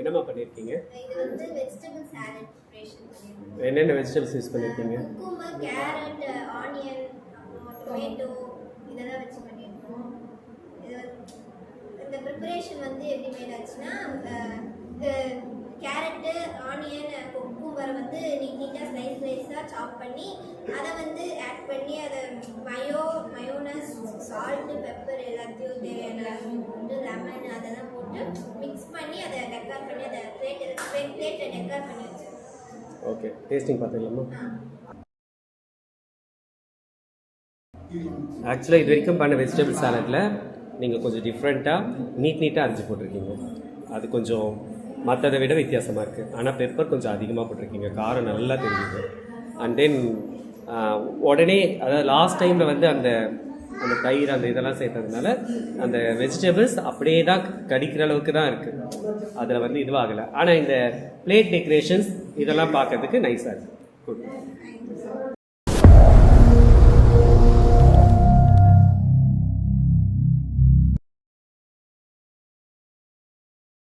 என்னம்மா பண்ணியிருக்கீங்க? இது வந்து வெஜிடபிள் சாலட் ப்ரிப்பரேஷன் பண்ணிருக்கோம். என்னென்ன வெஜிடபிள்ஸ் யூஸ் பண்ணியிருக்கீங்க? குக்கும்பர், கேரட், ஆனியன், அப்புறம் டொமேட்டோ இதெல்லாம் வச்சு பண்ணியிருக்கோம். இது இந்த ப்ரிப்பரேஷன் வந்து எப்படி மேட் ஆச்சுன்னா, கேரட்டு, ஆனியன், குக்கும்பரை வந்து நீட்டாக ஸ்லைஸாக சாப் பண்ணி அதை வந்து ஆட் பண்ணி அதை மயோனஸ், சால்ட்டு, பெப்பர் எல்லாத்தையும் தேவையான லெமன் அதெல்லாம் போட்டு மிக்ஸ் பண்ணி அதை டெக்கார் பண்ணி அதை பிளேட்டில் டெக்கார் பண்ணி வச்சிருக்கோம். ஓகே, டேஸ்டிங் பார்த்துக்கலாமா? ஆக்சுவலாக இது வரைக்கும் பண்ண வெஜிடபிள் சாலட்டில் நீங்கள் கொஞ்சம் டிஃப்ரெண்ட்டாக நீட்டாக அரைச்சி போட்டிருக்கீங்க. அது கொஞ்சம் மற்றதை விட வித்தியாசமாக இருக்குது. ஆனால் பெப்பர் கொஞ்சம் அதிகமாக போட்டிருக்கீங்க, காரம் நல்லா தெரியுது. அண்ட் தென் உடனே அதாவது லாஸ்ட் டைமில் வந்து அந்த அந்த தயிர் அந்த இதெல்லாம் சேர்த்ததுனால அந்த வெஜிடபிள்ஸ் அப்படியே தான் கடிக்கிற அளவுக்கு தான் இருக்குது. அதில் வந்து இதுவாகலை. ஆனால் இந்த பிளேட் டெக்கரேஷன்ஸ் இதெல்லாம் பார்க்கறதுக்கு நைஸாக இருக்குது. குட்.